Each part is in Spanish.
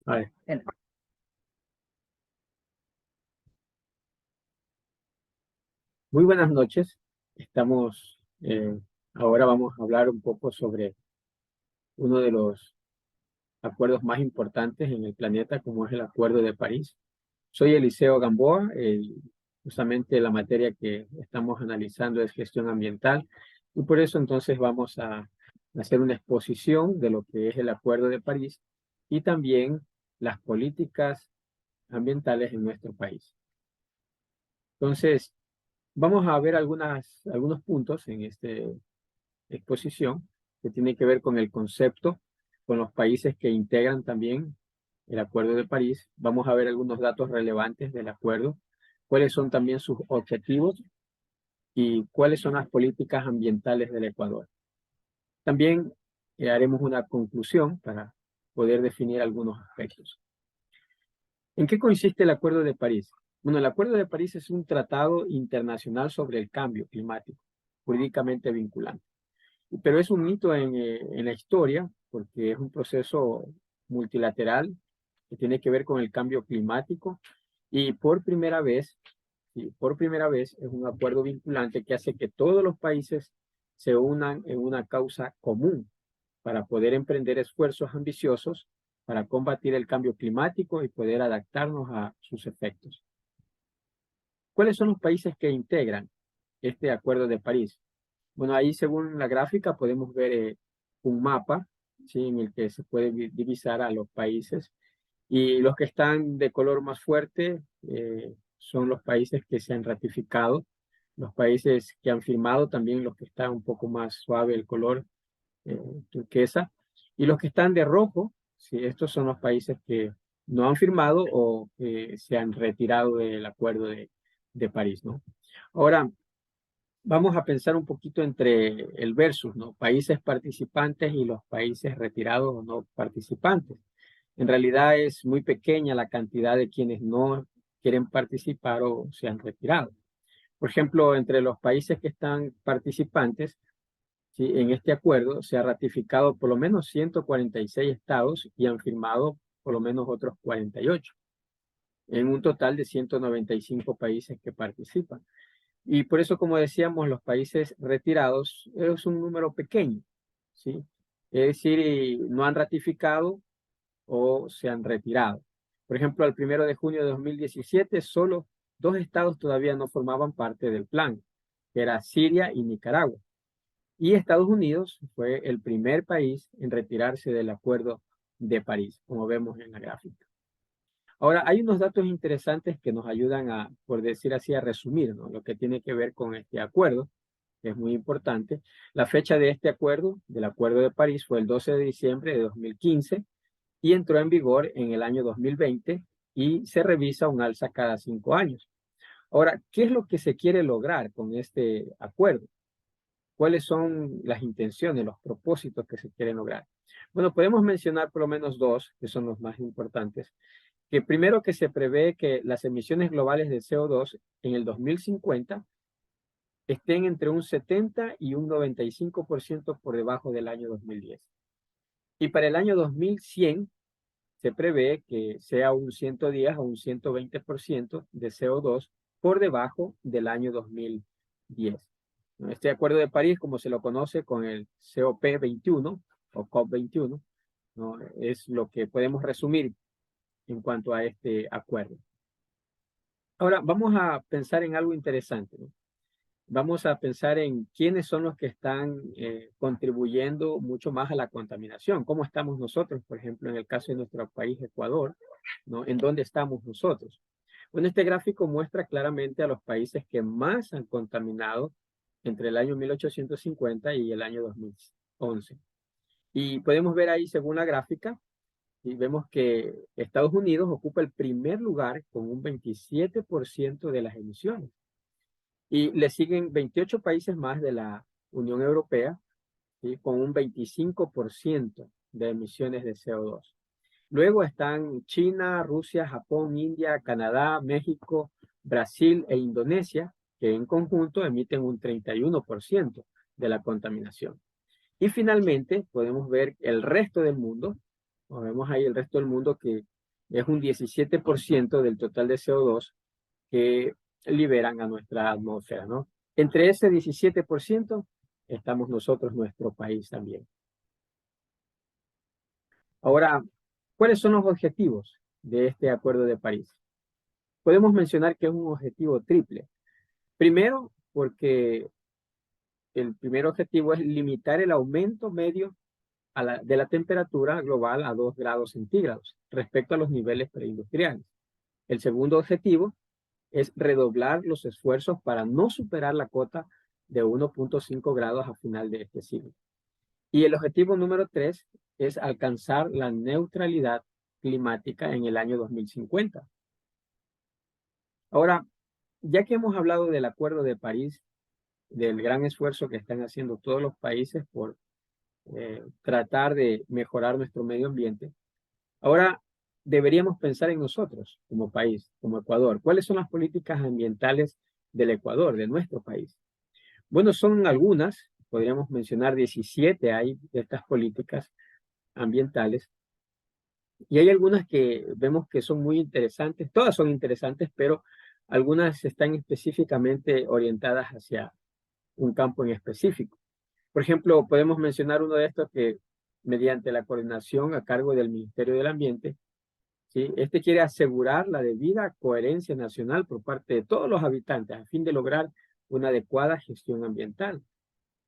A ver, En- muy buenas noches. Estamos, ahora vamos a hablar un poco sobre uno de los acuerdos más importantes en el planeta, como es el Acuerdo de París. Soy Eliseo Gamboa, justamente la materia que estamos analizando es gestión ambiental y por eso entonces vamos a hacer una exposición de lo que es el Acuerdo de París y también las políticas ambientales en nuestro país. Entonces, vamos a ver algunos puntos en esta exposición que tiene que ver con el concepto, con los países que integran también el Acuerdo de París. Vamos a ver algunos datos relevantes del acuerdo, cuáles son también sus objetivos y cuáles son las políticas ambientales del Ecuador. También haremos una conclusión para poder definir algunos aspectos. ¿En qué consiste el Acuerdo de París? Bueno, el Acuerdo de París es un tratado internacional sobre el cambio climático, jurídicamente vinculante. Pero es un hito en la historia porque es un proceso multilateral que tiene que ver con el cambio climático y por primera vez es un acuerdo vinculante que hace que todos los países se unan en una causa común para poder emprender esfuerzos ambiciosos para combatir el cambio climático y poder adaptarnos a sus efectos. ¿Cuáles son los países que integran este Acuerdo de París? Bueno, ahí según la gráfica podemos ver un mapa, ¿sí? En el que se puede divisar a los países. Y los que están de color más fuerte son los países que se han ratificado, los países que han firmado, también los que están un poco más suave el color eh, turquesa. Y los que están de rojo, ¿sí? Estos son los países que no han firmado o que se han retirado del Acuerdo de París, ¿no? Ahora, vamos a pensar un poquito entre el versus, ¿no? Países participantes y los países retirados o no participantes. En realidad es muy pequeña la cantidad de quienes no quieren participar o se han retirado. Por ejemplo, entre los países que están participantes, ¿sí? En este acuerdo se ha ratificado por lo menos 146 estados y han firmado por lo menos otros 48, en un total de 195 países que participan. Y por eso, como decíamos, los países retirados es un número pequeño, ¿sí? Es decir, no han ratificado o se han retirado. Por ejemplo, al 1 de junio de 2017, solo dos estados todavía no formaban parte del plan, que era Siria y Nicaragua. Y Estados Unidos fue el primer país en retirarse del Acuerdo de París, como vemos en la gráfica. Ahora, hay unos datos interesantes que nos ayudan a, por decir así, a resumir, ¿no? Lo que tiene que ver con este acuerdo, que es muy importante. La fecha de este acuerdo, del Acuerdo de París, fue el 12 de diciembre de 2015 y entró en vigor en el año 2020 y se revisa un alza cada 5 años. Ahora, ¿qué es lo que se quiere lograr con este acuerdo? ¿Cuáles son las intenciones, los propósitos que se quieren lograr? Bueno, podemos mencionar por lo menos dos, que son los más importantes. Que primero, que se prevé que las emisiones globales de CO2 en el 2050 estén entre un 70 y un 95% por debajo del año 2010. Y para el año 2100 se prevé que sea un 110 o un 120% de CO2 por debajo del año 2010. Este Acuerdo de París, como se lo conoce con el COP21 o COP21, ¿no? Es lo que podemos resumir en cuanto a este acuerdo. Ahora, vamos a pensar en algo interesante, ¿no? Vamos a pensar en quiénes son los que están contribuyendo mucho más a la contaminación. ¿Cómo estamos nosotros, por ejemplo, en el caso de nuestro país, Ecuador, ¿no? ¿En dónde estamos nosotros? Bueno, este gráfico muestra claramente a los países que más han contaminado entre el año 1850 y el año 2011. Y podemos ver ahí, según la gráfica, y vemos que Estados Unidos ocupa el primer lugar con un 27% de las emisiones. Y le siguen 28 países más de la Unión Europea, ¿sí? Con un 25% de emisiones de CO2. Luego están China, Rusia, Japón, India, Canadá, México, Brasil e Indonesia, que en conjunto emiten un 31% de la contaminación. Y finalmente podemos ver el resto del mundo, como vemos ahí el resto del mundo, que es un 17% del total de CO2 que liberan a nuestra atmósfera, ¿no? Entre ese 17% estamos nosotros, nuestro país también. Ahora, ¿cuáles son los objetivos de este Acuerdo de París? Podemos mencionar que es un objetivo triple. Primero, porque el primer objetivo es limitar el aumento medio de la temperatura global a 2 grados centígrados respecto a los niveles preindustriales. El segundo objetivo es redoblar los esfuerzos para no superar la cota de 1.5 grados a final de este siglo. Y el objetivo número 3 es alcanzar la neutralidad climática en el año 2050. Ahora, ya que hemos hablado del Acuerdo de París, del gran esfuerzo que están haciendo todos los países por tratar de mejorar nuestro medio ambiente, ahora deberíamos pensar en nosotros como país, como Ecuador. ¿Cuáles son las políticas ambientales del Ecuador, de nuestro país? Bueno, son algunas, podríamos mencionar 17 hay de estas políticas ambientales, y hay algunas que vemos que son muy interesantes, todas son interesantes, pero algunas están específicamente orientadas hacia un campo en específico. Por ejemplo, podemos mencionar uno de estos que mediante la coordinación a cargo del Ministerio del Ambiente, ¿sí? Este quiere asegurar la debida coherencia nacional por parte de todos los habitantes a fin de lograr una adecuada gestión ambiental.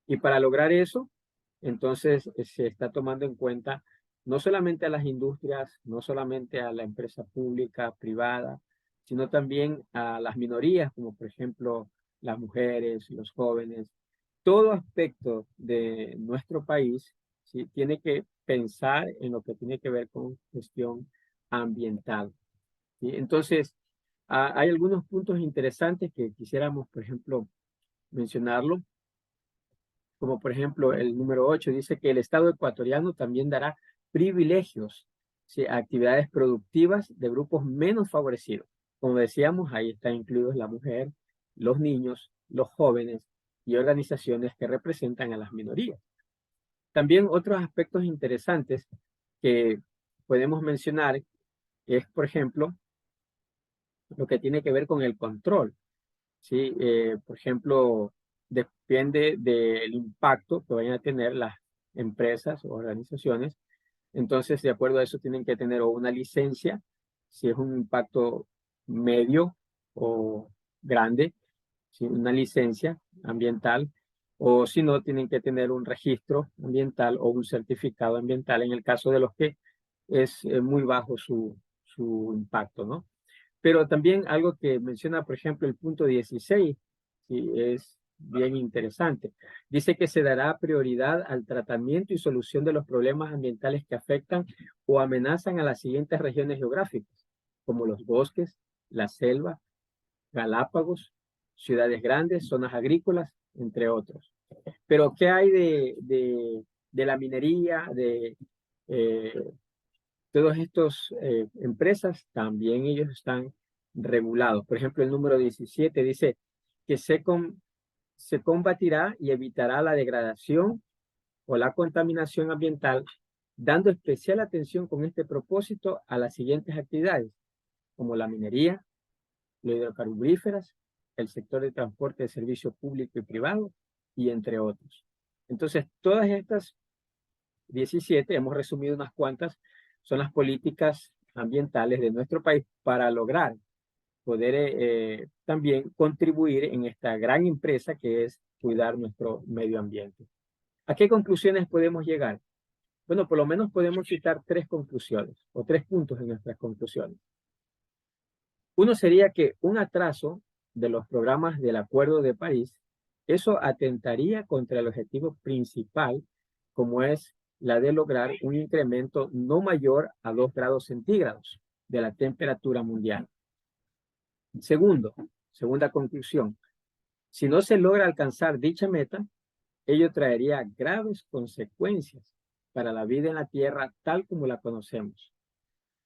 Y para lograr eso, entonces se está tomando en cuenta no solamente a las industrias, no solamente a la empresa pública, privada, sino también a las minorías, como por ejemplo las mujeres, los jóvenes. Todo aspecto de nuestro país, ¿sí?, tiene que pensar en lo que tiene que ver con gestión ambiental, ¿sí? Entonces, hay algunos puntos interesantes que quisiéramos, por ejemplo, mencionarlo, como por ejemplo el número 8 dice que el Estado ecuatoriano también dará privilegios, ¿sí?, a actividades productivas de grupos menos favorecidos. Como decíamos, ahí están incluidos la mujer, los niños, los jóvenes y organizaciones que representan a las minorías. También otros aspectos interesantes que podemos mencionar es, por ejemplo, lo que tiene que ver con el control, ¿sí? Por ejemplo, depende del impacto que vayan a tener las empresas o organizaciones. Entonces, de acuerdo a eso, tienen que tener o una licencia, si es un impacto medio o grande, ¿sí?, una licencia ambiental, o si no, tienen que tener un registro ambiental o un certificado ambiental en el caso de los que es muy bajo su impacto, ¿no? Pero también algo que menciona, por ejemplo, el punto 16, sí, es bien interesante. Dice que se dará prioridad al tratamiento y solución de los problemas ambientales que afectan o amenazan a las siguientes regiones geográficas, como los bosques, la selva, Galápagos, ciudades grandes, zonas agrícolas, entre otros. Pero, ¿qué hay de la minería, de todas estas empresas? También ellos están regulados. Por ejemplo, el número 17 dice que se combatirá y evitará la degradación o la contaminación ambiental, dando especial atención con este propósito a las siguientes actividades, como la minería, las hidrocarburíferas, el sector de transporte de servicio público y privado, y entre otros. Entonces, todas estas 17, hemos resumido unas cuantas, son las políticas ambientales de nuestro país para lograr poder también contribuir en esta gran empresa que es cuidar nuestro medio ambiente. ¿A qué conclusiones podemos llegar? Bueno, por lo menos podemos citar 3 conclusiones o 3 puntos en nuestras conclusiones. Uno sería que un atraso de los programas del Acuerdo de París, eso atentaría contra el objetivo principal, como es la de lograr un incremento no mayor a 2 grados centígrados de la temperatura mundial. Segunda conclusión, si no se logra alcanzar dicha meta, ello traería graves consecuencias para la vida en la Tierra tal como la conocemos.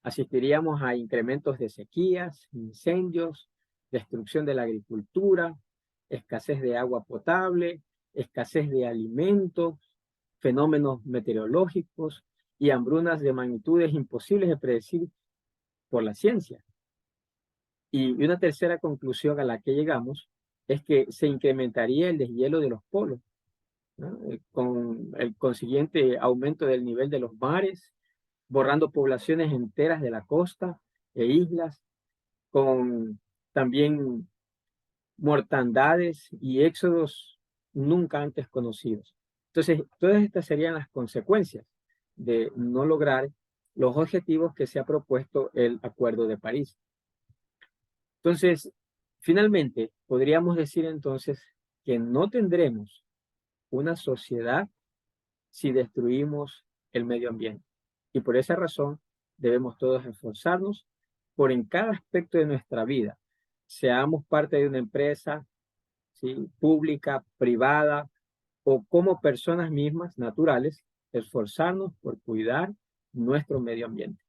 Asistiríamos a incrementos de sequías, incendios, destrucción de la agricultura, escasez de agua potable, escasez de alimentos, fenómenos meteorológicos y hambrunas de magnitudes imposibles de predecir por la ciencia. Y una tercera conclusión a la que llegamos es que se incrementaría el deshielo de los polos, ¿no? Con el consiguiente aumento del nivel de los mares, borrando poblaciones enteras de la costa e islas, con también mortandades y éxodos nunca antes conocidos. Entonces, todas estas serían las consecuencias de no lograr los objetivos que se ha propuesto el Acuerdo de París. Entonces, finalmente, podríamos decir entonces que no tendremos una sociedad si destruimos el medio ambiente. Y por esa razón debemos todos esforzarnos por en cada aspecto de nuestra vida, seamos parte de una empresa, ¿sí?, pública, privada o como personas mismas naturales, esforzarnos por cuidar nuestro medio ambiente.